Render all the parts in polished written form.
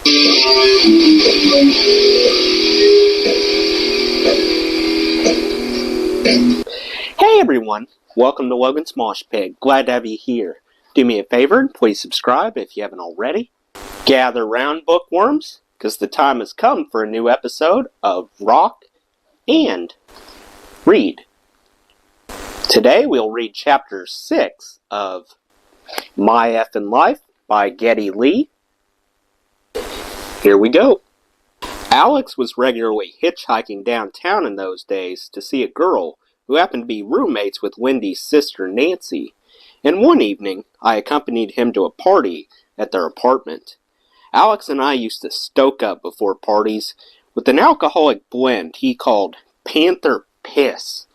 Hey everyone, welcome to Logan's Mosh Pit. Glad to have you here. Do me a favor and please subscribe if you haven't already. Gather round, bookworms, because the time has come for a new episode of Rock and Read. Today we'll read Chapter 6 of My Effin Life by Geddy Lee. Here we go. Alex was regularly hitchhiking downtown in those days to see a girl who happened to be roommates with Wendy's sister Nancy, and one evening I accompanied him to a party at their apartment. Alex and I used to stoke up before parties with an alcoholic blend he called Panther Piss,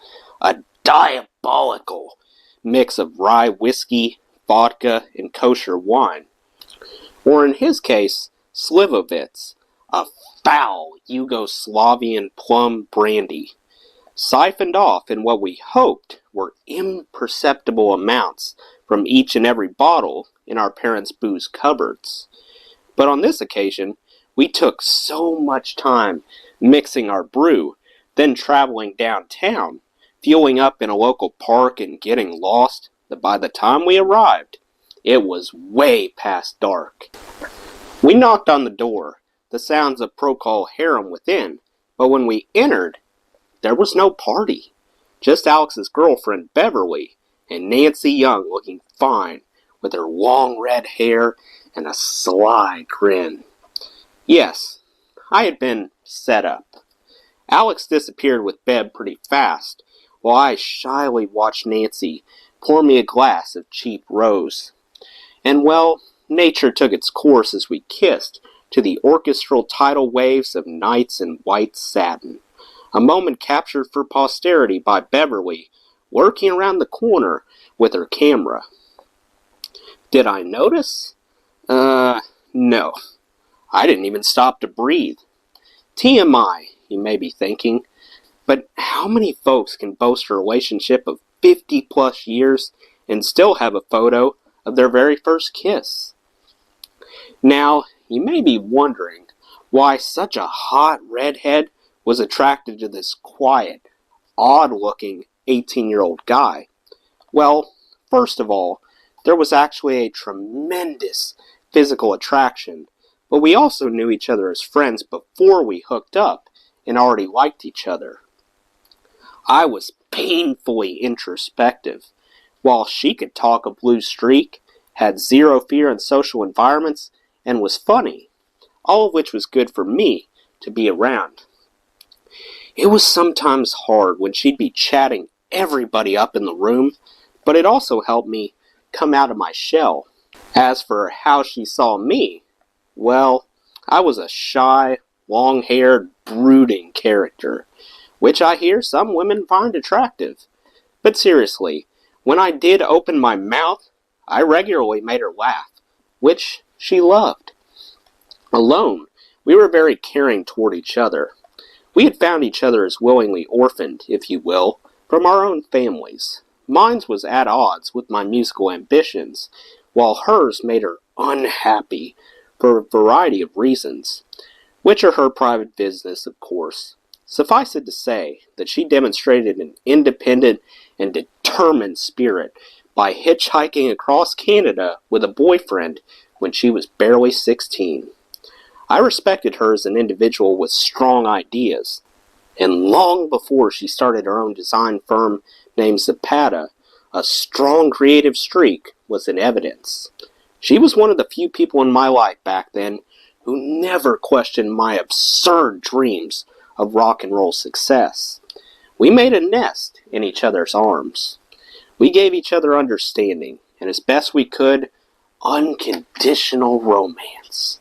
a diabolical mix of rye whiskey, vodka, and kosher wine. Or in his case, Slivovitz, a foul Yugoslavian plum brandy, siphoned off in what we hoped were imperceptible amounts from each and every bottle in our parents' booze cupboards. But on this occasion, we took so much time mixing our brew, then traveling downtown, fueling up in a local park and getting lost, that by the time we arrived, it was way past dark. We knocked on the door, the sounds of Procol Harum within, but when we entered, there was no party. Just Alex's girlfriend, Beverly, and Nancy Young looking fine, with her long red hair and a sly grin. Yes, I had been set up. Alex disappeared with Bev pretty fast, while I shyly watched Nancy pour me a glass of cheap rose. And well, nature took its course as we kissed to the orchestral tidal waves of Nights in White Satin, a moment captured for posterity by Beverly, lurking around the corner with her camera. Did I notice? No. I didn't even stop to breathe. TMI, you may be thinking, but how many folks can boast a relationship of 50 plus years and still have a photo of their very first kiss? Now, you may be wondering why such a hot redhead was attracted to this quiet, odd-looking 18-year-old guy. Well, first of all, there was actually a tremendous physical attraction, but we also knew each other as friends before we hooked up and already liked each other. I was painfully introspective, while she could talk a blue streak, had zero fear in social environments, and was funny, all of which was good for me to be around. It was sometimes hard when she'd be chatting everybody up in the room, but it also helped me come out of my shell. As for how she saw me, well, I was a shy, long-haired, brooding character, which I hear some women find attractive. But seriously, when I did open my mouth, I regularly made her laugh, which she loved. Alone, we were very caring toward each other. We had found each other as willingly orphaned, if you will, from our own families. Mine was at odds with my musical ambitions, while hers made her unhappy for a variety of reasons, which are her private business, of course. Suffice it to say that she demonstrated an independent and determined spirit by hitchhiking across Canada with a boyfriend when she was barely 16. I respected her as an individual with strong ideas, and long before she started her own design firm named Zapata, a strong creative streak was in evidence. She was one of the few people in my life back then who never questioned my absurd dreams of rock and roll success. We made a nest in each other's arms. We gave each other understanding, and as best we could, unconditional romance.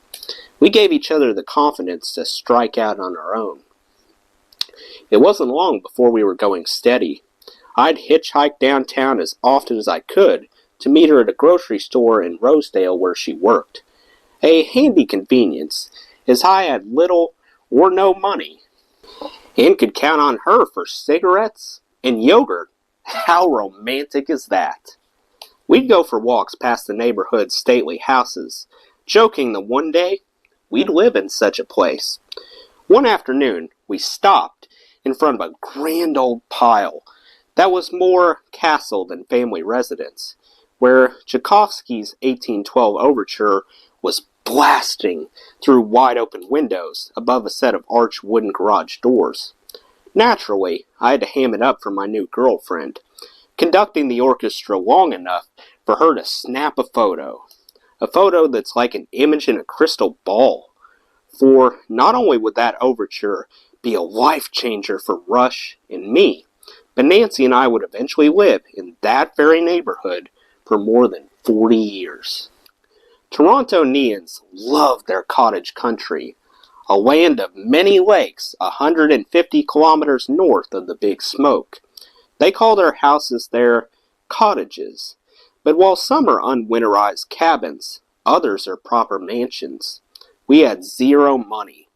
We gave each other the confidence to strike out on our own. It wasn't long before we were going steady. I'd hitchhike downtown as often as I could to meet her at a grocery store in Rosedale where she worked. A handy convenience, as I had little or no money, and could count on her for cigarettes and yogurt. How romantic is that? We'd go for walks past the neighborhood's stately houses, joking that one day we'd live in such a place. One afternoon, we stopped in front of a grand old pile that was more castle than family residence, where Tchaikovsky's 1812 overture was blasting through wide-open windows above a set of arched wooden garage doors. Naturally, I had to ham it up for my new girlfriend, conducting the orchestra long enough for her to snap a photo. A photo that's like an image in a crystal ball. For not only would that overture be a life-changer for Rush and me, but Nancy and I would eventually live in that very neighborhood for more than 40 years. Torontonians love their cottage country, a land of many lakes 150 kilometers north of the Big Smoke. They call their houses their cottages, but while some are unwinterized cabins, others are proper mansions. We had zero money,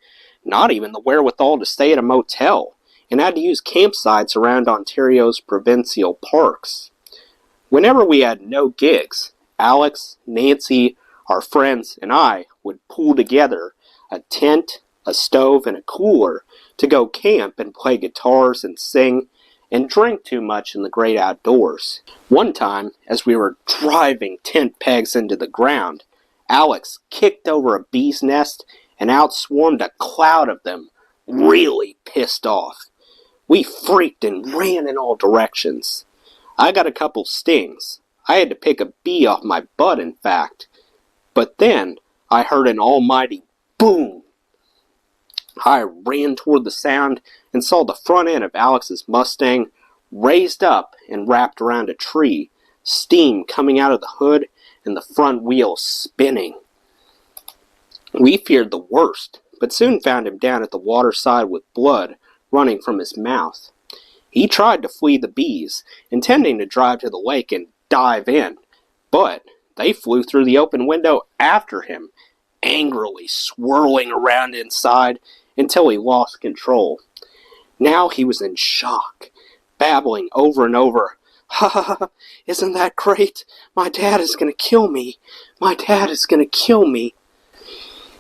not even the wherewithal to stay at a motel, and had to use campsites around Ontario's provincial parks. Whenever we had no gigs, Alex, Nancy, our friends, and I would pool together a tent, a stove, and a cooler to go camp and play guitars and sing and drink too much in the great outdoors. One time, as we were driving tent pegs into the ground, Alex kicked over a bee's nest and outswarmed a cloud of them, really pissed off. We freaked and ran in all directions. I got a couple stings. I had to pick a bee off my butt, in fact. But then I heard an almighty boom. I ran toward the sound and saw the front end of Alex's Mustang raised up and wrapped around a tree, steam coming out of the hood and the front wheels spinning. We feared the worst, but soon found him down at the waterside with blood running from his mouth. He tried to flee the bees, intending to drive to the lake and dive in, but they flew through the open window after him, angrily swirling around inside until he lost control. Now he was in shock, babbling over and over, "Ha ha ha, isn't that great? My dad is going to kill me. My dad is going to kill me."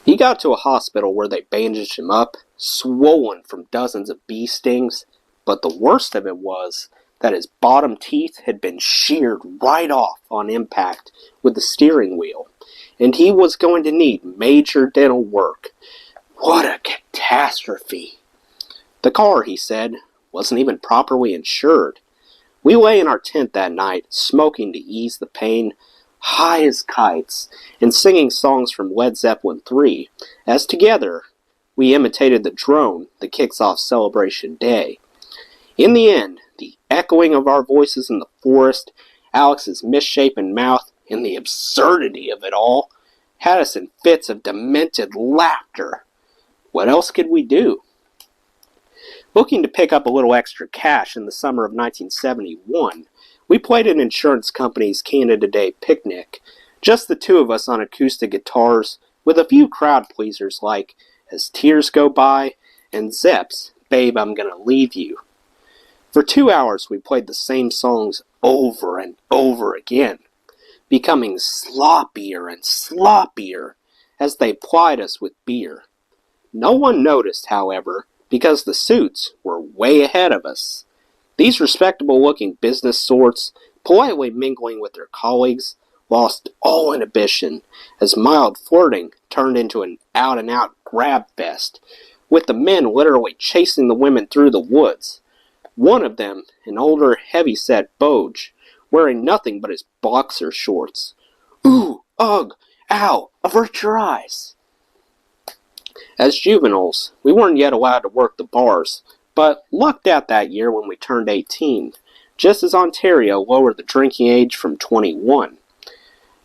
He got to a hospital where they bandaged him up, swollen from dozens of bee stings, but the worst of it was that his bottom teeth had been sheared right off on impact with the steering wheel, and he was going to need major dental work. What a catastrophe! The car, he said, wasn't even properly insured. We lay in our tent that night, smoking to ease the pain, high as kites, and singing songs from Led Zeppelin III, as together we imitated the drone that kicks off Celebration Day. In the end, the echoing of our voices in the forest, Alex's misshapen mouth, and the absurdity of it all had us in fits of demented laughter. What else could we do? Looking to pick up a little extra cash in the summer of 1971, we played an insurance company's Canada Day picnic, just the two of us on acoustic guitars, with a few crowd pleasers like As Tears Go By and Zepp's Babe, I'm Gonna Leave You. For 2 hours we played the same songs over and over again, becoming sloppier and sloppier as they plied us with beer. No one noticed, however, because the suits were way ahead of us. These respectable-looking business sorts, politely mingling with their colleagues, lost all inhibition as mild flirting turned into an out-and-out grab fest, with the men literally chasing the women through the woods. One of them, an older, heavy-set Boge, wearing nothing but his boxer shorts. "Ooh, ugh, ow, avert your eyes." As juveniles, we weren't yet allowed to work the bars, but lucked out that year when we turned 18, just as Ontario lowered the drinking age from 21.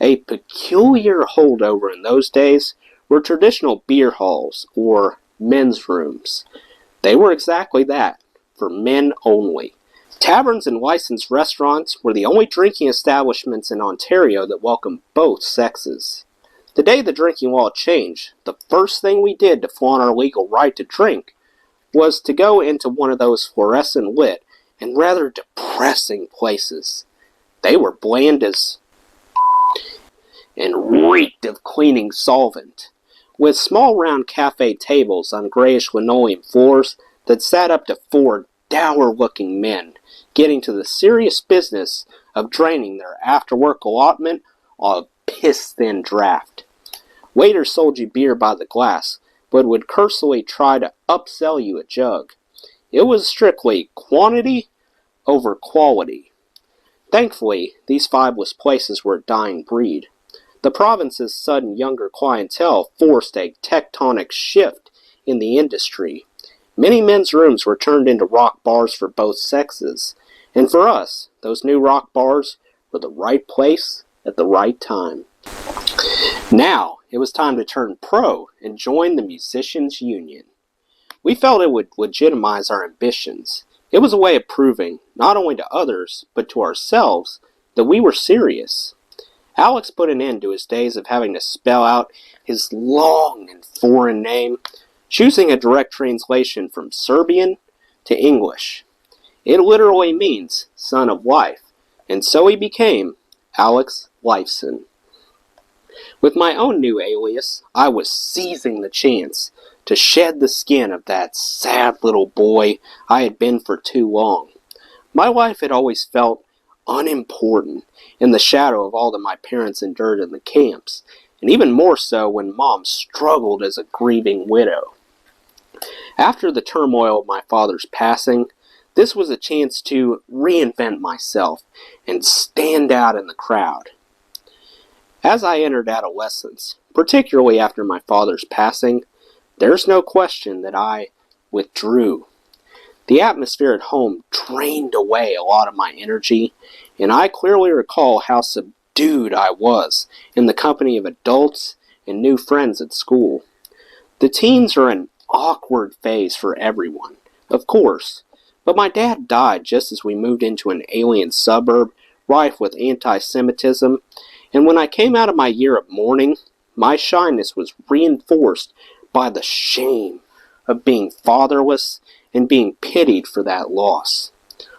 A peculiar holdover in those days were traditional beer halls, or men's rooms. They were exactly that, for men only. Taverns and licensed restaurants were the only drinking establishments in Ontario that welcomed both sexes. The day the drinking law changed, the first thing we did to flaunt our legal right to drink was to go into one of those fluorescent lit and rather depressing places. They were bland as and reeked of cleaning solvent. with small round cafe tables on grayish linoleum floors that sat up to 4 dour-looking men, getting to the serious business of draining their after-work allotment of piss-thin draft. Waiters sold you beer by the glass, but would cursily try to upsell you a jug. It was strictly quantity over quality. Thankfully, these 5 places were a dying breed. The province's sudden younger clientele forced a tectonic shift in the industry. Many men's rooms were turned into rock bars for both sexes, and for us, those new rock bars were the right place at the right time. Now, it was time to turn pro and join the Musicians' Union. We felt it would legitimize our ambitions. It was a way of proving, not only to others, but to ourselves, that we were serious. Alex put an end to his days of having to spell out his long and foreign name, choosing a direct translation from Serbian to English. It literally means son of life, and so he became Alex Lifeson. With my own new alias, I was seizing the chance to shed the skin of that sad little boy I had been for too long. My life had always felt unimportant in the shadow of all that my parents endured in the camps, and even more so when Mom struggled as a grieving widow. After the turmoil of my father's passing, this was a chance to reinvent myself and stand out in the crowd. As I entered adolescence, particularly after my father's passing, there's no question that I withdrew. The atmosphere at home drained away a lot of my energy, and I clearly recall how subdued I was in the company of adults and new friends at school. The teens are an awkward phase for everyone, of course, but my dad died just as we moved into an alien suburb rife with anti-Semitism, and when I came out of my year of mourning, my shyness was reinforced by the shame of being fatherless and being pitied for that loss.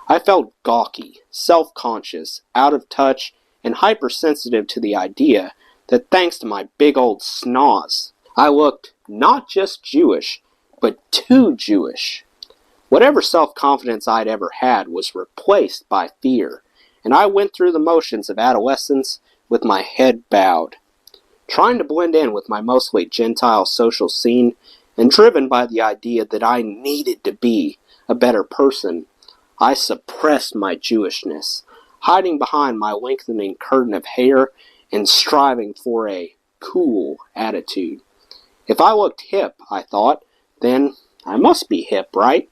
I felt gawky, self-conscious, out of touch, and hypersensitive to the idea that thanks to my big old schnoz, I looked not just Jewish, but too Jewish. Whatever self-confidence I'd ever had was replaced by fear, and I went through the motions of adolescence with my head bowed. Trying to blend in with my mostly Gentile social scene, and driven by the idea that I needed to be a better person, I suppressed my Jewishness, hiding behind my lengthening curtain of hair and striving for a cool attitude. If I looked hip, I thought, then I must be hip, right?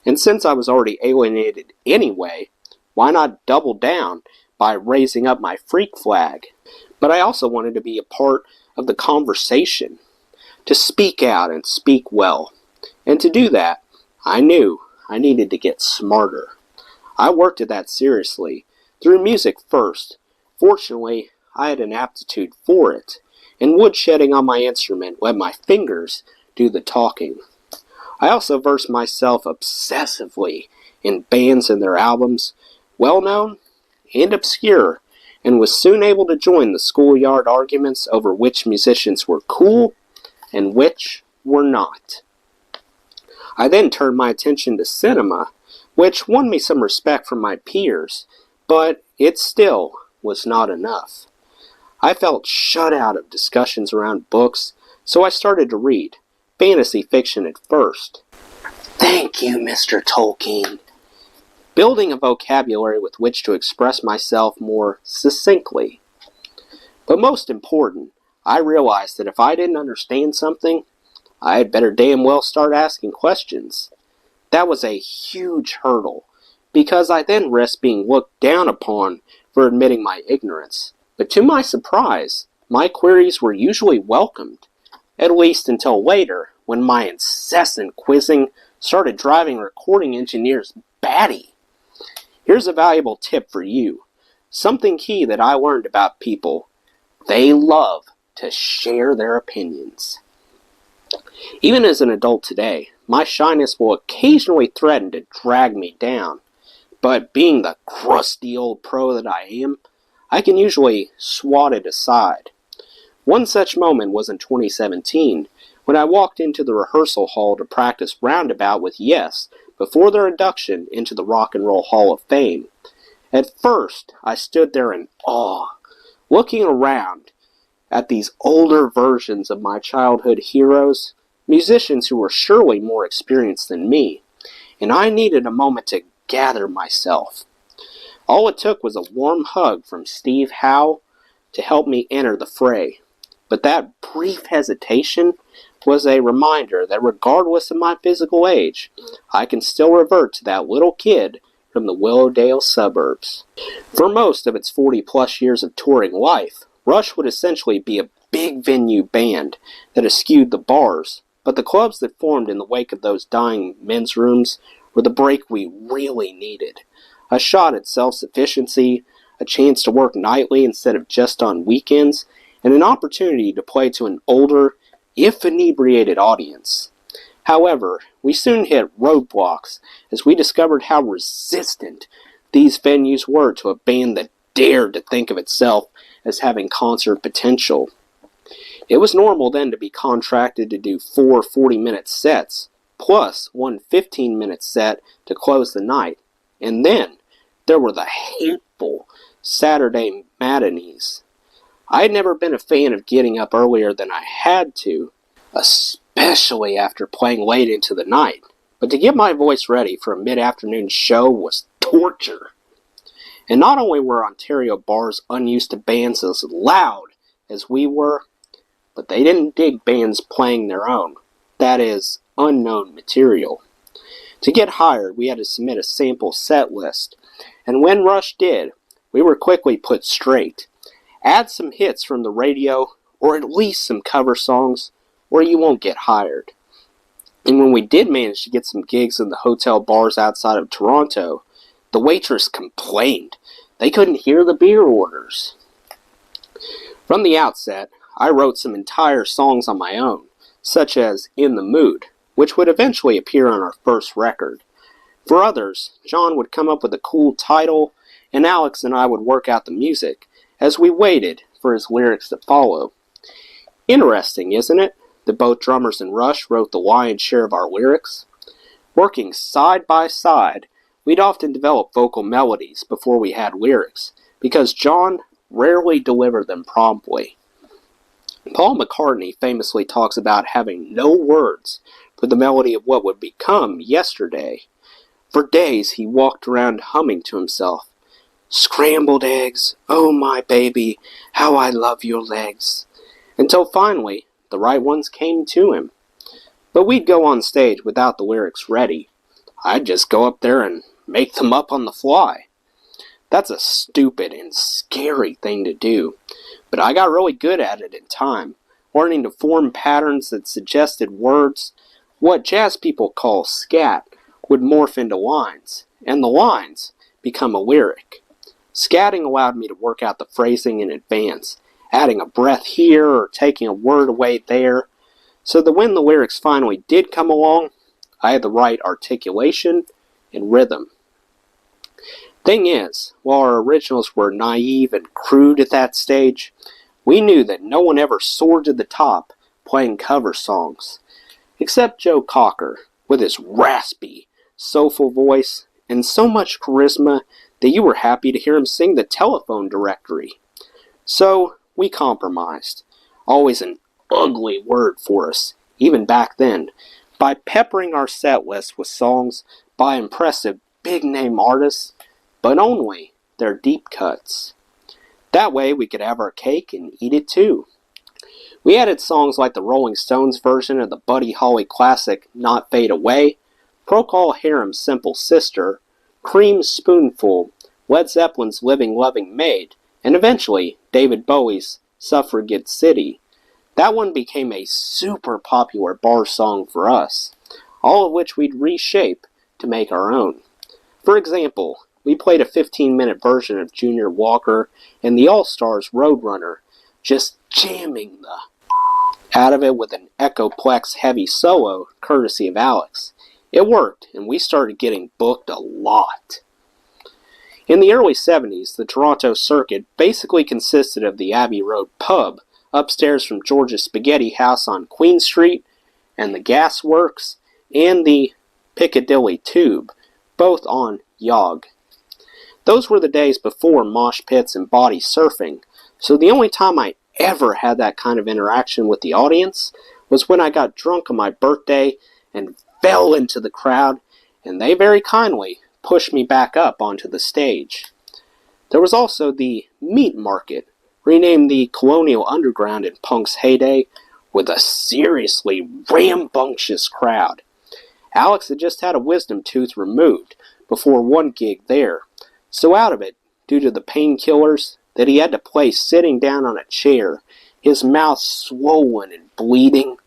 And since I was already alienated anyway, why not double down by raising up my freak flag? But I also wanted to be a part of the conversation, to speak out and speak well. And to do that, I knew I needed to get smarter. I worked at that seriously, through music first. Fortunately, I had an aptitude for it, and woodshedding on my instrument let my fingers do the talking. I also versed myself obsessively in bands and their albums, well-known and obscure, and was soon able to join the schoolyard arguments over which musicians were cool and which were not. I then turned my attention to cinema, which won me some respect from my peers, but it still was not enough. I felt shut out of discussions around books, so I started to read, fantasy fiction at first. Thank you, Mr. Tolkien. Building a vocabulary with which to express myself more succinctly. But most important, I realized that if I didn't understand something, I had better damn well start asking questions. That was a huge hurdle, because I then risked being looked down upon for admitting my ignorance. But to my surprise, my queries were usually welcomed, at least until later, when my incessant quizzing started driving recording engineers batty. Here's a valuable tip for you. Something key that I learned about people. They love to share their opinions. Even as an adult today, my shyness will occasionally threaten to drag me down. But being the crusty old pro that I am, I can usually swat it aside. One such moment was in 2017, when I walked into the rehearsal hall to practice Roundabout with Yes before their induction into the Rock and Roll Hall of Fame. At first, I stood there in awe, looking around at these older versions of my childhood heroes, musicians who were surely more experienced than me, and I needed a moment to gather myself. All it took was a warm hug from Steve Howe to help me enter the fray. But that brief hesitation was a reminder that regardless of my physical age, I can still revert to that little kid from the Willowdale suburbs. For most of its 40-plus years of touring life, Rush would essentially be a big venue band that eschewed the bars, but the clubs that formed in the wake of those dying men's rooms were the break we really needed. A shot at self-sufficiency, a chance to work nightly instead of just on weekends, and an opportunity to play to an older, if inebriated audience. However, we soon hit roadblocks as we discovered how resistant these venues were to a band that dared to think of itself as having concert potential. It was normal then to be contracted to do 4 40-minute sets, plus one 15-minute set to close the night. And then there were the hateful Saturday matinees. I had never been a fan of getting up earlier than I had to, especially after playing late into the night. But to get my voice ready for a mid-afternoon show was torture. And not only were Ontario bars unused to bands as loud as we were, but they didn't dig bands playing their own, that is, unknown material. To get hired, we had to submit a sample set list, and when Rush did, we were quickly put straight. Add some hits from the radio, or at least some cover songs, or you won't get hired. And when we did manage to get some gigs in the hotel bars outside of Toronto, the waitress complained they couldn't hear the beer orders. From the outset, I wrote some entire songs on my own, such as In the Mood, which would eventually appear on our first record. For others, John would come up with a cool title, and Alex and I would work out the music as we waited for his lyrics to follow. Interesting, isn't it, that both drummers and Rush wrote the lion's share of our lyrics? Working side by side, we'd often develop vocal melodies before we had lyrics, because John rarely delivered them promptly. Paul McCartney famously talks about having no words for the melody of what would become Yesterday. For days he walked around humming to himself, "Scrambled eggs, oh my baby, how I love your legs," until finally the right ones came to him. But we'd go on stage without the lyrics ready. I'd just go up there and make them up on the fly. That's a stupid and scary thing to do, but I got really good at it in time, learning to form patterns that suggested words. What jazz people call scat would morph into lines, and the lines become a lyric. Scatting allowed me to work out the phrasing in advance, adding a breath here or taking a word away there, so that when the lyrics finally did come along, I had the right articulation and rhythm. Thing is, while our originals were naive and crude at that stage, we knew that no one ever soared to the top playing cover songs, except Joe Cocker, with his raspy, soulful voice and so much charisma that you were happy to hear him sing the telephone directory. So we compromised, always an ugly word for us, even back then, by peppering our set list with songs by impressive big-name artists, but only their deep cuts. That way we could have our cake and eat it too. We added songs like the Rolling Stones version of the Buddy Holly classic Not Fade Away, Procol Harum's Simple Sister, Cream's Spoonful, Led Zeppelin's Living Loving Maid, and eventually David Bowie's Suffragette City. That one became a super popular bar song for us, all of which we'd reshape to make our own. For example, we played a 15-minute version of Junior Walker and the All-Stars Roadrunner, just jamming the out of it with an Echoplex heavy solo, courtesy of Alex. It worked, and we started getting booked a lot. In the early 70s, the Toronto circuit basically consisted of the Abbey Road pub, upstairs from George's Spaghetti House on Queen Street, and the Gas Works, and the Piccadilly Tube, both on Yog. Those were the days before mosh pits and body surfing, so the only time I ever had that kind of interaction with the audience was when I got drunk on my birthday and fell into the crowd, and they very kindly pushed me back up onto the stage. There was also the Meat Market, renamed the Colonial Underground in punk's heyday, with a seriously rambunctious crowd. Alex had just had a wisdom tooth removed before one gig there, so out of it, due to the painkillers, that he had to play sitting down on a chair, his mouth swollen and bleeding.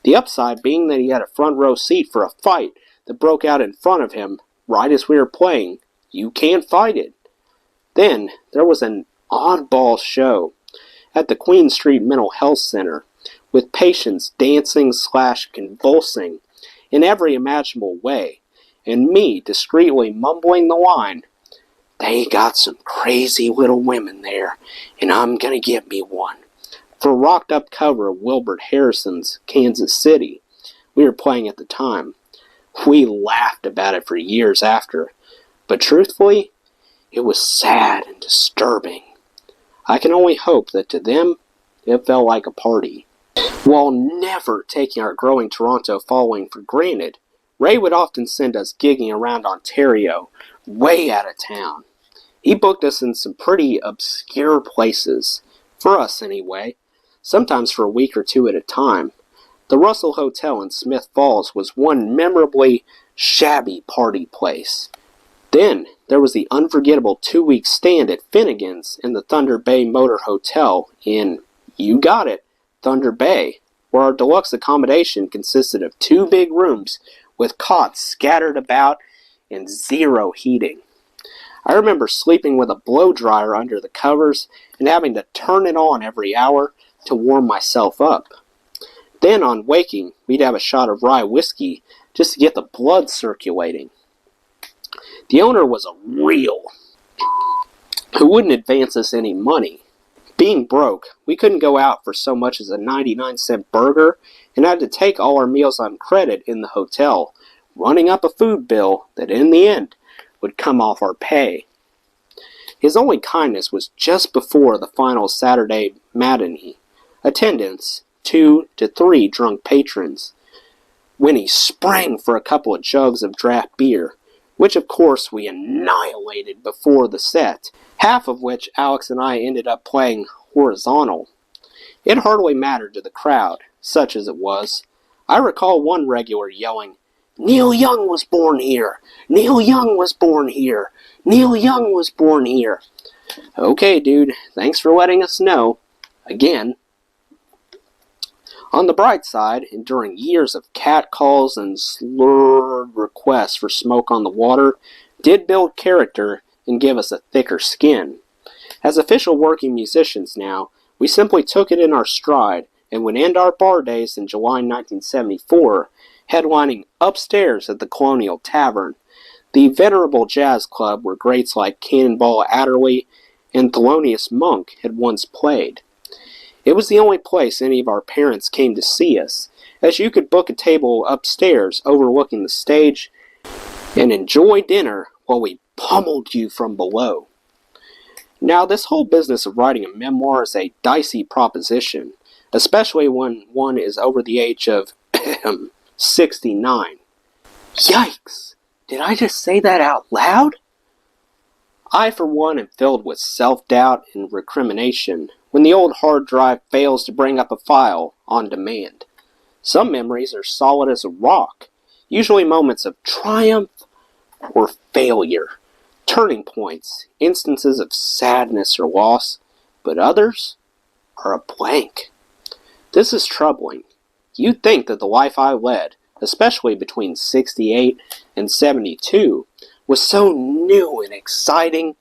The upside being that he had a front row seat for a fight that broke out in front of him right as we were playing. You can't fight it. Then there was an oddball show at the Queen Street Mental Health Center, with patients dancing/convulsing in every imaginable way, and me discreetly mumbling the line, "They got some crazy little women there, and I'm gonna get me one," for a rocked up cover of Wilbert Harrison's Kansas City we were playing at the time. We laughed about it for years after, but truthfully, it was sad and disturbing. I can only hope that to them, it felt like a party. While never taking our growing Toronto following for granted, Ray would often send us gigging around Ontario, way out of town. He booked us in some pretty obscure places, for us anyway, sometimes for a week or two at a time. The Russell Hotel in Smith Falls was one memorably shabby party place. Then there was the unforgettable 2-week stand at Finnegan's in the Thunder Bay Motor Hotel in, you got it, Thunder Bay, where our deluxe accommodation consisted of 2 big rooms with cots scattered about and 0 heating. I remember sleeping with a blow dryer under the covers and having to turn it on every hour to warm myself up. Then on waking, we'd have a shot of rye whiskey just to get the blood circulating. The owner was a real who wouldn't advance us any money. Being broke, we couldn't go out for so much as a 99-cent burger and had to take all our meals on credit in the hotel, running up a food bill that in the end would come off our pay. His only kindness was just before the final Saturday matinee. Attendance, 2 to 3 drunk patrons, when he sprang for a couple of jugs of draft beer, which of course we annihilated before the set, half of which Alex and I ended up playing horizontal. It hardly mattered to the crowd, such as it was. I recall one regular yelling, "Neil Young was born here! Neil Young was born here! Neil Young was born here!" Okay, dude, thanks for letting us know. Again. On the bright side, enduring years of catcalls and slurred requests for smoke on the water did build character and give us a thicker skin. As official working musicians now, we simply took it in our stride and would end our bar days in July 1974 headlining upstairs at the Colonial Tavern, the venerable jazz club where greats like Cannonball Adderley and Thelonious Monk had once played. It was the only place any of our parents came to see us, as you could book a table upstairs overlooking the stage and enjoy dinner while we pummeled you from below. Now, this whole business of writing a memoir is a dicey proposition, especially when one is over the age of 69. Yikes! Did I just say that out loud? I, for one, am filled with self-doubt and recrimination when the old hard drive fails to bring up a file on demand. Some memories are solid as a rock, usually moments of triumph or failure, turning points, instances of sadness or loss, but others are a blank. This is troubling. You'd think that the life I led, especially between 68 and 72, was so new and exciting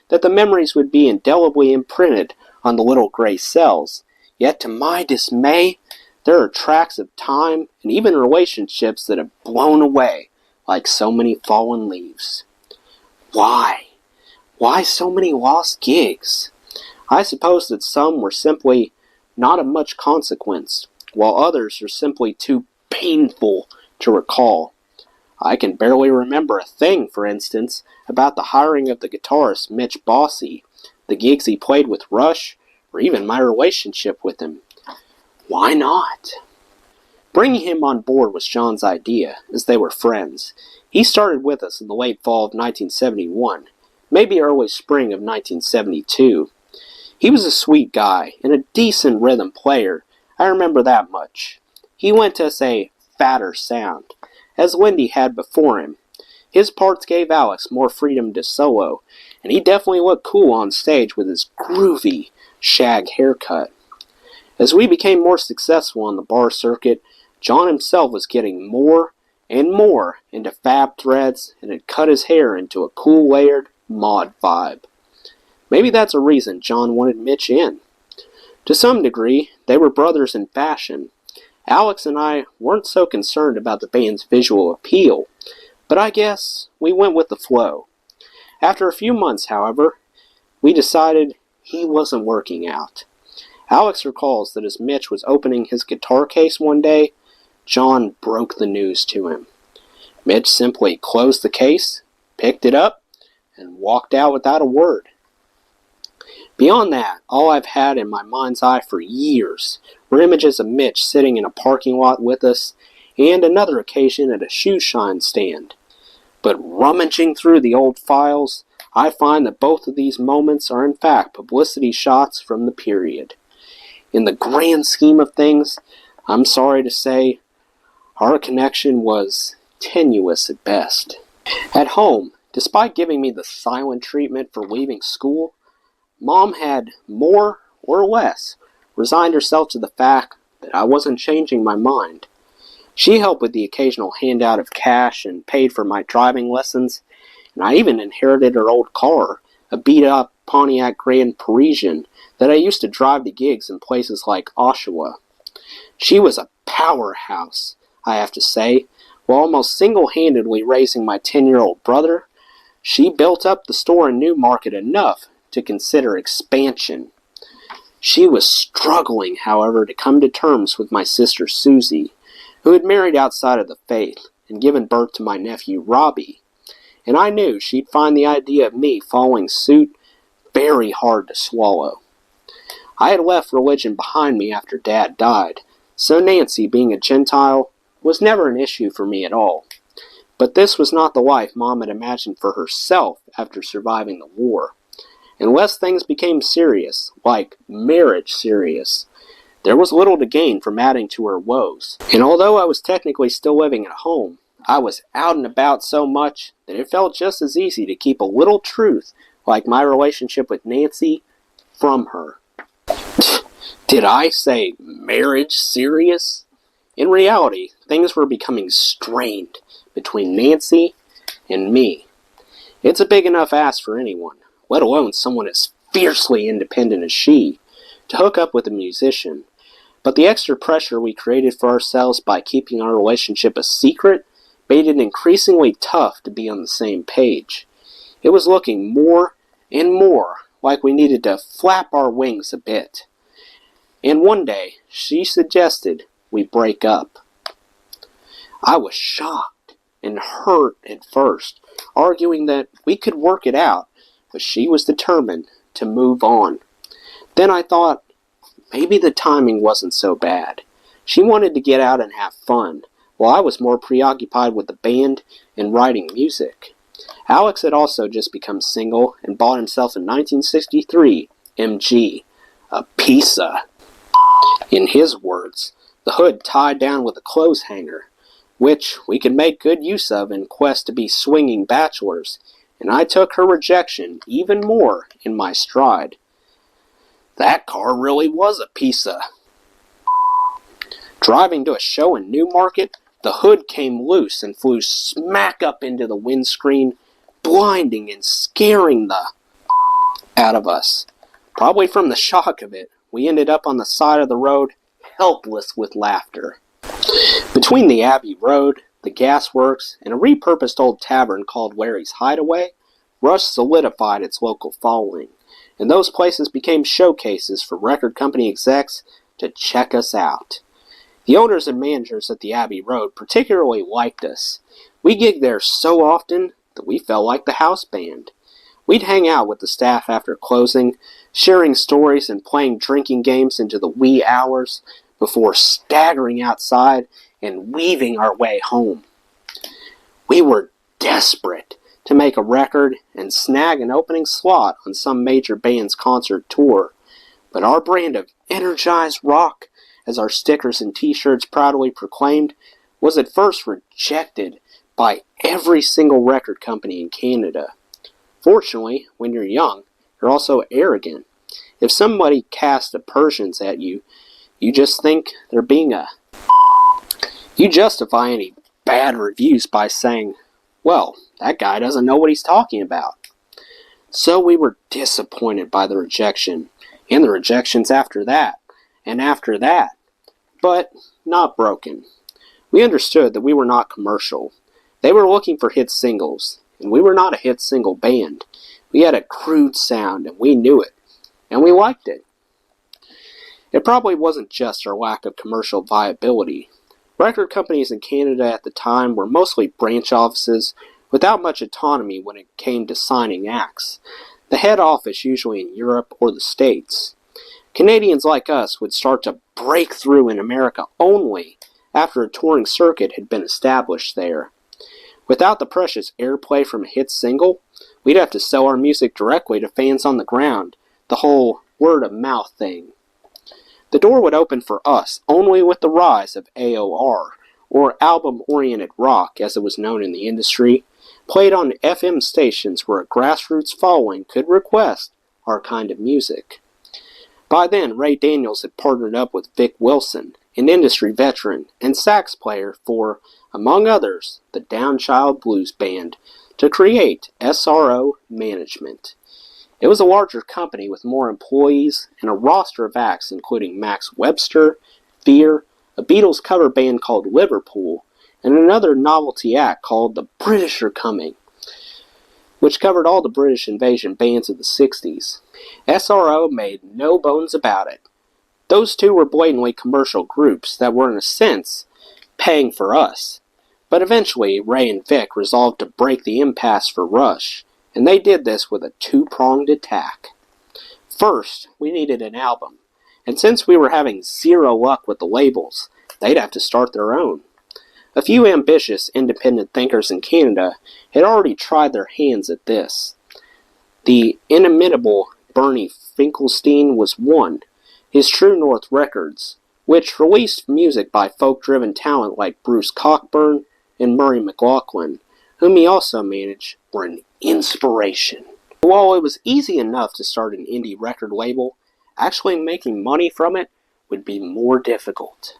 that the memories would be indelibly imprinted on the little gray cells. Yet to my dismay, there are tracks of time and even relationships that have blown away like so many fallen leaves. Why? Why so many lost gigs? I suppose that some were simply not of much consequence, while others are simply too painful to recall. I can barely remember a thing, for instance, about the hiring of the guitarist Mitch Bossy, the gigs he played with Rush, or even my relationship with him. Why not? Bringing him on board was John's idea, as they were friends. He started with us in the late fall of 1971, maybe early spring of 1972. He was a sweet guy and a decent rhythm player, I remember that much. He lent us a fatter sound, as Wendy had before him. His parts gave Alex more freedom to solo, and he definitely looked cool on stage with his groovy shag haircut. As we became more successful on the bar circuit, John himself was getting more and more into fab threads and had cut his hair into a cool layered mod vibe. Maybe that's a reason John wanted Mitch in. To some degree, they were brothers in fashion. Alex and I weren't so concerned about the band's visual appeal, but I guess we went with the flow. After a few months, however, we decided he wasn't working out. Alex recalls that as Mitch was opening his guitar case one day, John broke the news to him. Mitch simply closed the case, picked it up, and walked out without a word. Beyond that, all I've had in my mind's eye for years were images of Mitch sitting in a parking lot with us, and another occasion at a shoe shine stand. But rummaging through the old files, I find that both of these moments are in fact publicity shots from the period. In the grand scheme of things, I'm sorry to say, our connection was tenuous at best. At home, despite giving me the silent treatment for leaving school, Mom had more or less resigned herself to the fact that I wasn't changing my mind. She helped with the occasional handout of cash and paid for my driving lessons, and I even inherited her old car, a beat-up Pontiac Grand Parisian that I used to drive to gigs in places like Oshawa. She was a powerhouse, I have to say. While almost single-handedly raising my 10-year-old brother, she built up the store in Newmarket enough to consider expansion. She was struggling, however, to come to terms with my sister Susie, who had married outside of the faith and given birth to my nephew Robbie, and I knew she'd find the idea of me following suit very hard to swallow. I had left religion behind me after Dad died, so Nancy, being a Gentile, was never an issue for me at all. But this was not the life Mom had imagined for herself after surviving the war. Unless things became serious, like marriage serious, there was little to gain from adding to her woes. And although I was technically still living at home, I was out and about so much that it felt just as easy to keep a little truth, like my relationship with Nancy, from her. Did I say marriage serious? In reality, things were becoming strained between Nancy and me. It's a big enough ask for anyone, let alone someone as fiercely independent as she, to hook up with a musician. But the extra pressure we created for ourselves by keeping our relationship a secret made it increasingly tough to be on the same page. It was looking more and more like we needed to flap our wings a bit. And one day, she suggested we break up. I was shocked and hurt at first, arguing that we could work it out, but she was determined to move on. Then I thought, maybe the timing wasn't so bad. She wanted to get out and have fun, while I was more preoccupied with the band and writing music. Alex had also just become single and bought himself a 1963 MG, a pizza. In his words, the hood tied down with a clothes hanger, which we could make good use of in quest to be swinging bachelors, and I took her rejection even more in my stride. That car really was a pizza. Driving to a show in Newmarket, the hood came loose and flew smack up into the windscreen, blinding and scaring the out of us. Probably from the shock of it, we ended up on the side of the road, helpless with laughter. Between the Abbey Road, the gasworks, and a repurposed old tavern called Larry's Hideaway, Rush solidified its local following, and those places became showcases for record company execs to check us out. The owners and managers at the Abbey Road particularly liked us. We gigged there so often that we felt like the house band. We'd hang out with the staff after closing, sharing stories and playing drinking games into the wee hours before staggering outside and weaving our way home. We were desperate to make a record and snag an opening slot on some major band's concert tour, but our brand of energized rock, as our stickers and t-shirts proudly proclaimed, was at first rejected by every single record company in Canada. Fortunately, when you're young, you're also arrogant. If somebody casts aspersions at you, you just think they're being You justify any bad reviews by saying, well, that guy doesn't know what he's talking about. So we were disappointed by the rejection, and the rejections after that, and after that, but not broken. We understood that we were not commercial. They were looking for hit singles, and we were not a hit single band. We had a crude sound, and we knew it, and we liked it. It probably wasn't just our lack of commercial viability. Record companies in Canada at the time were mostly branch offices without much autonomy when it came to signing acts. The head office usually in Europe or the States. Canadians like us would start to break through in America only after a touring circuit had been established there. Without the precious airplay from a hit single, we'd have to sell our music directly to fans on the ground, the whole word-of-mouth thing. The door would open for us only with the rise of AOR, or album-oriented rock as it was known in the industry, played on FM stations where a grassroots following could request our kind of music. By then, Ray Daniels had partnered up with Vic Wilson, an industry veteran and sax player for, among others, the Downchild Blues Band, to create SRO Management. It was a larger company with more employees and a roster of acts including Max Webster, Fear, a Beatles cover band called Liverpool, and another novelty act called The British Are Coming, which covered all the British invasion bands of the 60s. SRO made no bones about it. Those two were blatantly commercial groups that were in a sense paying for us. But eventually Ray and Vic resolved to break the impasse for Rush, and they did this with a two-pronged attack. First, we needed an album, and since we were having zero luck with the labels, they'd have to start their own. A few ambitious independent thinkers in Canada had already tried their hands at this. The inimitable Bernie Finkelstein was one, his True North Records, which released music by folk-driven talent like Bruce Cockburn and Murray McLaughlin, whom he also managed, were an inspiration. While it was easy enough to start an indie record label, actually making money from it would be more difficult.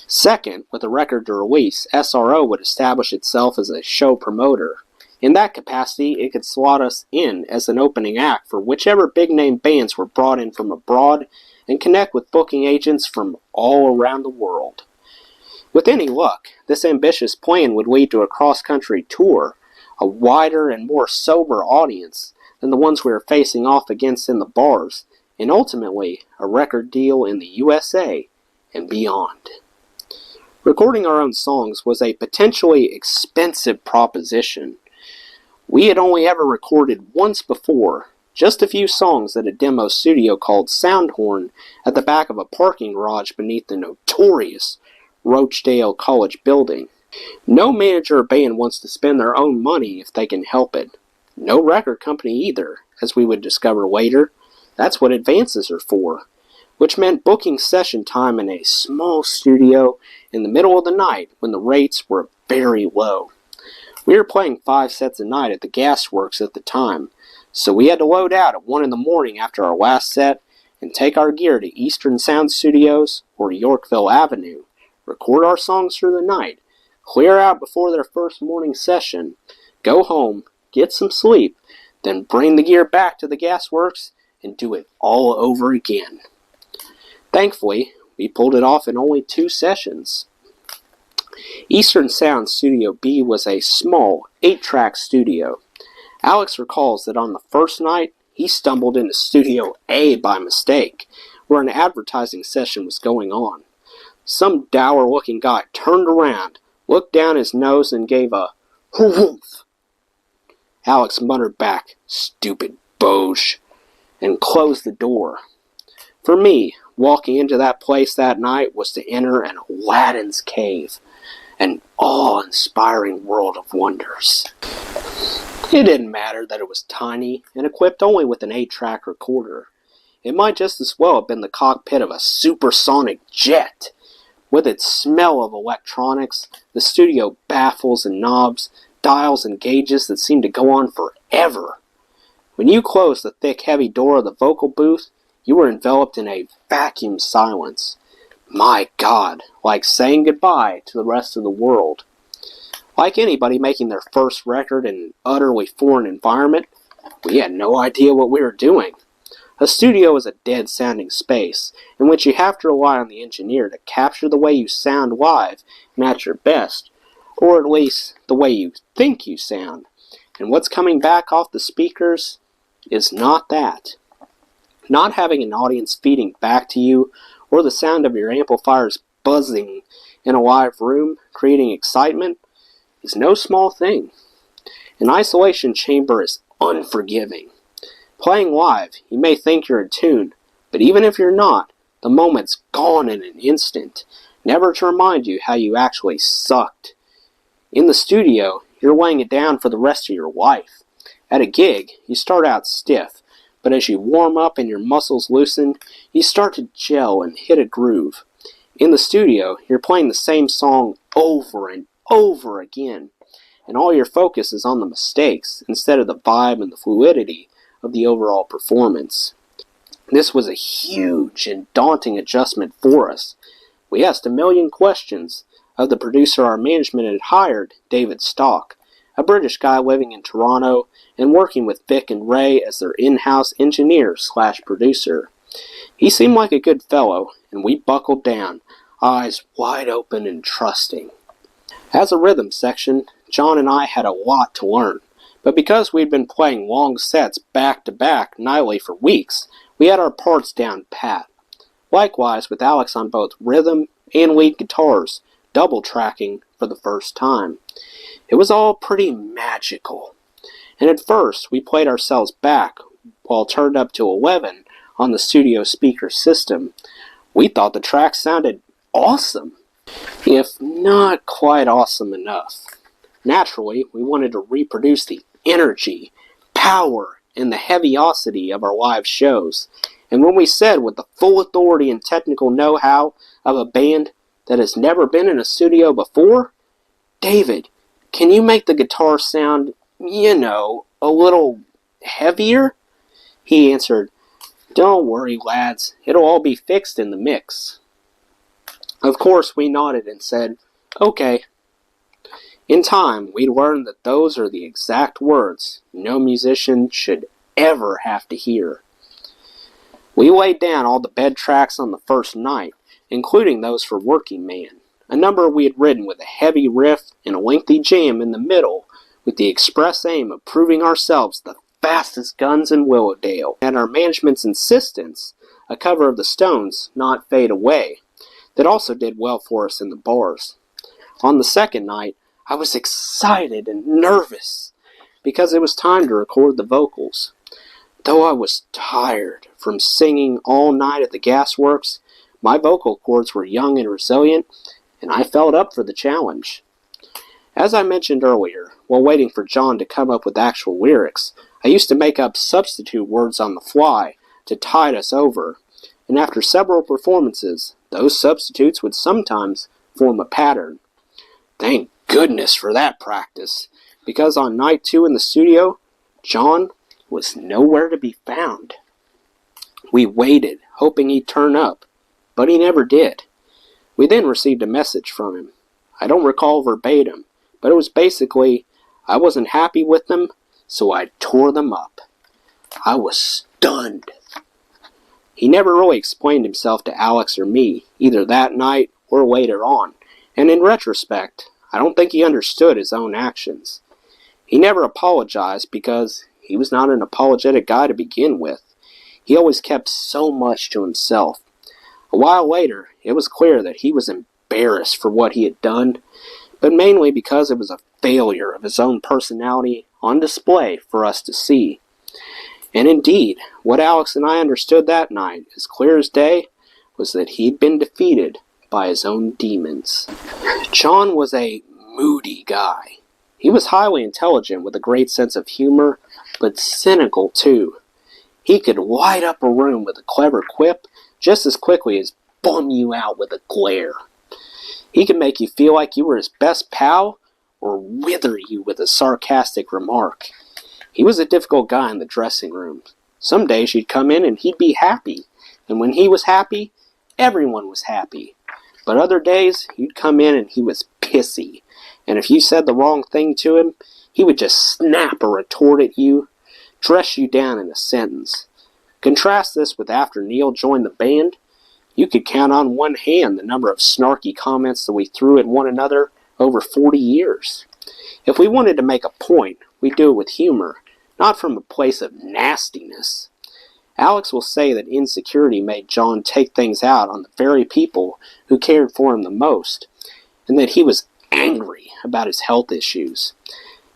Second, with a record to release, SRO would establish itself as a show promoter. In that capacity, it could slot us in as an opening act for whichever big-name bands were brought in from abroad and connect with booking agents from all around the world. With any luck, this ambitious plan would lead to a cross-country tour, a wider and more sober audience than the ones we were facing off against in the bars, and ultimately a record deal in the USA and beyond. Recording our own songs was a potentially expensive proposition. We had only ever recorded once before, just a few songs at a demo studio called Soundhorn at the back of a parking garage beneath the notorious Rochdale College building. No manager or band wants to spend their own money if they can help it. No record company either, as we would discover later. That's what advances are for, which meant booking session time in a small studio in the middle of the night when the rates were very low. We were playing 5 sets a night at the Gasworks at the time, so we had to load out at 1 in the morning after our last set and take our gear to Eastern Sound Studios or Yorkville Avenue, record our songs through the night, clear out before their first morning session, go home, get some sleep, then bring the gear back to the Gasworks and do it all over again. Thankfully, we pulled it off in only 2 sessions. Eastern Sound Studio B was a small 8-track studio. Alex recalls that on the first night, he stumbled into Studio A by mistake, where an advertising session was going on. Some dour-looking guy turned around, looked down his nose, and gave a whoomph. Alex muttered back, "Stupid Boge," and closed the door. For me, walking into that place that night was to enter an Aladdin's cave, an awe-inspiring world of wonders. It didn't matter that it was tiny and equipped only with an 8-track recorder. It might just as well have been the cockpit of a supersonic jet. With its smell of electronics, the studio baffles and knobs, dials and gauges that seemed to go on forever. When you closed the thick, heavy door of the vocal booth, you were enveloped in a vacuum silence. My God, like saying goodbye to the rest of the world. Like anybody making their first record in an utterly foreign environment, we had no idea what we were doing. A studio is a dead-sounding space, in which you have to rely on the engineer to capture the way you sound live and at your best, or at least the way you think you sound. And what's coming back off the speakers is not that. Not having an audience feeding back to you, or the sound of your amplifiers buzzing in a live room, creating excitement, is no small thing. An isolation chamber is unforgiving. Playing live, you may think you're in tune, but even if you're not, the moment's gone in an instant, never to remind you how you actually sucked. In the studio, you're laying it down for the rest of your life. At a gig, you start out stiff, but as you warm up and your muscles loosen, you start to gel and hit a groove. In the studio, you're playing the same song over and over again, and all your focus is on the mistakes instead of the vibe and the fluidity of the overall performance. This was a huge and daunting adjustment for us. We asked a million questions of the producer our management had hired, David Stock, a British guy living in Toronto and working with Vic and Ray as their in-house engineer/producer. He seemed like a good fellow, and we buckled down, eyes wide open and trusting. As a rhythm section, John and I had a lot to learn, but because we'd been playing long sets back-to-back nightly for weeks, we had our parts down pat. Likewise with Alex on both rhythm and lead guitars, double tracking for the first time. It was all pretty magical. And at first, we played ourselves back while turned up to 11 on the studio speaker system. We thought the track sounded awesome, if not quite awesome enough. Naturally, we wanted to reproduce the energy, power, and the heaviosity of our live shows. And when we said with the full authority and technical know-how of a band that has never been in a studio before, "David, can you make the guitar sound, a little heavier?" He answered, "Don't worry, lads, it'll all be fixed in the mix." Of course, we nodded and said, "Okay." In time, we learned that those are the exact words no musician should ever have to hear. We laid down all the bed tracks on the first night, including those for Working Man, a number we had written with a heavy riff and a lengthy jam in the middle, with the express aim of proving ourselves the fastest guns in Willowdale. At our management's insistence, a cover of the Stones' Not Fade Away, that also did well for us in the bars. On the second night, I was excited and nervous, because it was time to record the vocals. Though I was tired from singing all night at the gasworks, my vocal cords were young and resilient, and I felt up for the challenge. As I mentioned earlier, while waiting for John to come up with actual lyrics, I used to make up substitute words on the fly to tide us over, and after several performances, those substitutes would sometimes form a pattern. Thank goodness for that practice, because on night 2 in the studio, John was nowhere to be found. We waited, hoping he'd turn up, but he never did. We then received a message from him. I don't recall verbatim, but it was basically, I wasn't happy with them, so I tore them up. I was stunned. He never really explained himself to Alex or me, either that night or later on, and in retrospect, I don't think he understood his own actions. He never apologized because he was not an apologetic guy to begin with. He always kept so much to himself. A while later, it was clear that he was embarrassed for what he had done, but mainly because it was a failure of his own personality on display for us to see. And indeed, what Alex and I understood that night, as clear as day, was that he'd been defeated by his own demons. John was a moody guy. He was highly intelligent with a great sense of humor, but cynical too. He could light up a room with a clever quip just as quickly as bum you out with a glare. He could make you feel like you were his best pal, or wither you with a sarcastic remark. He was a difficult guy in the dressing room. Some days you'd come in and he'd be happy, and when he was happy, everyone was happy. But other days, you'd come in and he was pissy, and if you said the wrong thing to him, he would just snap a retort at you, dress you down in a sentence. Contrast this with after Neil joined the band. You could count on one hand the number of snarky comments that we threw at one another over 40 years. If we wanted to make a point, we'd do it with humor, not from a place of nastiness. Alex will say that insecurity made John take things out on the very people who cared for him the most, and that he was angry about his health issues,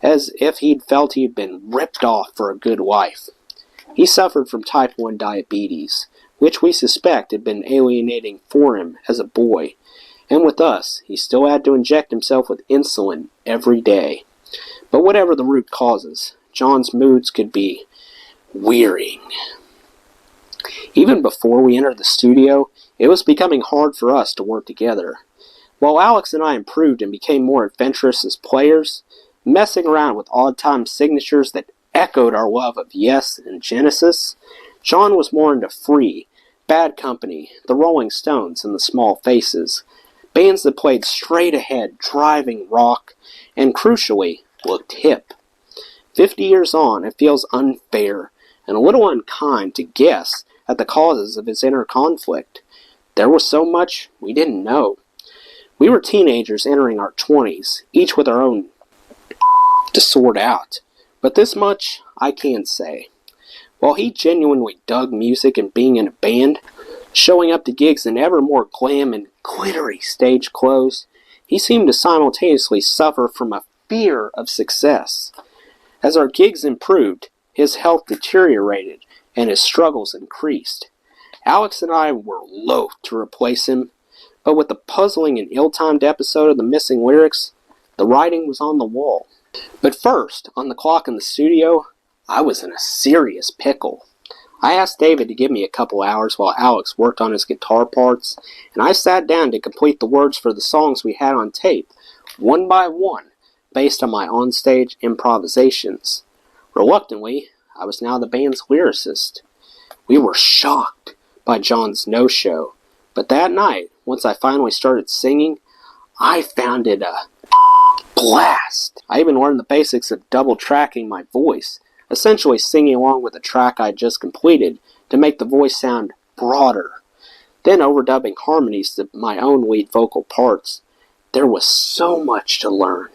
as if he'd felt he'd been ripped off for a good life. He suffered from type 1 diabetes, which we suspect had been alienating for him as a boy, and with us, he still had to inject himself with insulin every day. But whatever the root causes, John's moods could be wearying. Even before we entered the studio, it was becoming hard for us to work together. While Alex and I improved and became more adventurous as players, messing around with odd-time signatures that echoed our love of Yes and Genesis, John was more into Free, Bad Company, the Rolling Stones, and the Small Faces, bands that played straight-ahead, driving rock, and crucially, looked hip. 50 years on, it feels unfair and a little unkind to guess at the causes of his inner conflict. There was so much we didn't know. We were teenagers entering our 20s, each with our own to sort out. But this much I can say. While he genuinely dug music and being in a band, showing up to gigs in ever more glam and glittery stage clothes, he seemed to simultaneously suffer from a fear of success. As our gigs improved, his health deteriorated and his struggles increased. Alex and I were loath to replace him, but with the puzzling and ill-timed episode of the missing lyrics, the writing was on the wall. But first, on the clock in the studio, I was in a serious pickle. I asked David to give me a couple hours while Alex worked on his guitar parts, and I sat down to complete the words for the songs we had on tape, one by one, based on my onstage improvisations. Reluctantly, I was now the band's lyricist. We were shocked by John's no-show, but that night, once I finally started singing, I found it a blast. I even learned the basics of double tracking my voice, essentially singing along with the track I just completed to make the voice sound broader, then overdubbing harmonies to my own lead vocal parts. There was so much to learn.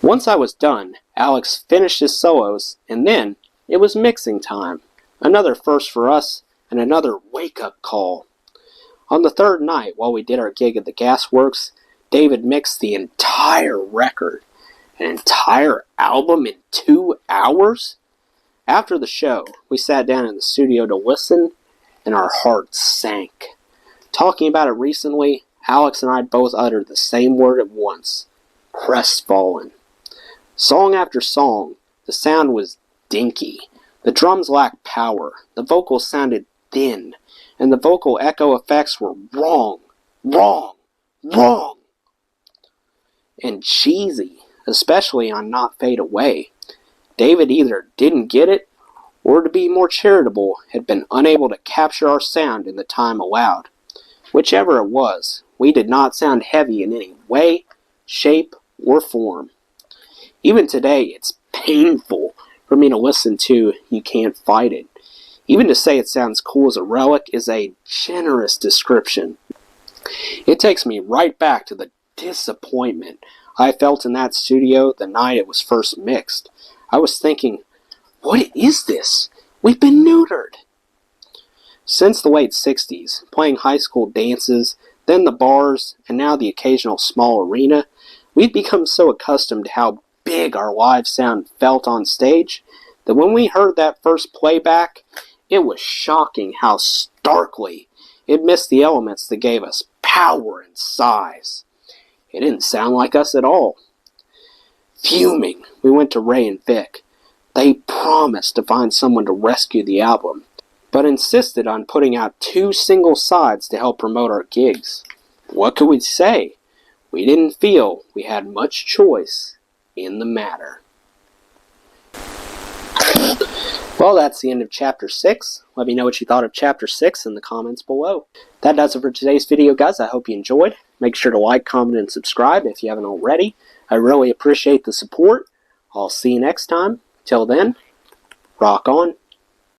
Once I was done, Alex finished his solos, and then it was mixing time. Another first for us, and another wake-up call. On the third night, while we did our gig at the Gasworks, David mixed the entire record. An entire album in 2 hours? After the show, we sat down in the studio to listen, and our hearts sank. Talking about it recently, Alex and I both uttered the same word at once: crestfallen. Song after song, the sound was dinky. The drums lacked power, the vocals sounded thin, and the vocal echo effects were wrong, and cheesy, especially on Not Fade Away. David either didn't get it, or to be more charitable, had been unable to capture our sound in the time allowed. Whichever it was, we did not sound heavy in any way, shape, or form. Even today, it's painful for me to listen to You Can't Fight It. Even to say it sounds cool as a relic is a generous description. It takes me right back to the disappointment I felt in that studio the night it was first mixed. I was thinking, what is this? We've been neutered. Since the late 60s, playing high school dances, then the bars, and now the occasional small arena, we've become so accustomed to how big our live sound felt on stage that when we heard that first playback, it was shocking how starkly it missed the elements that gave us power and size. It didn't sound like us at all. Fuming, we went to Ray and Vic. They promised to find someone to rescue the album, but insisted on putting out 2 single sides to help promote our gigs. What could we say? We didn't feel we had much choice in the matter. Well, that's the end of Chapter 6. Let me know what you thought of Chapter 6 in the comments below. That does it for today's video, guys. I hope you enjoyed. Make sure to like, comment, and subscribe if you haven't already. I really appreciate the support. I'll see you next time. Till then, rock on.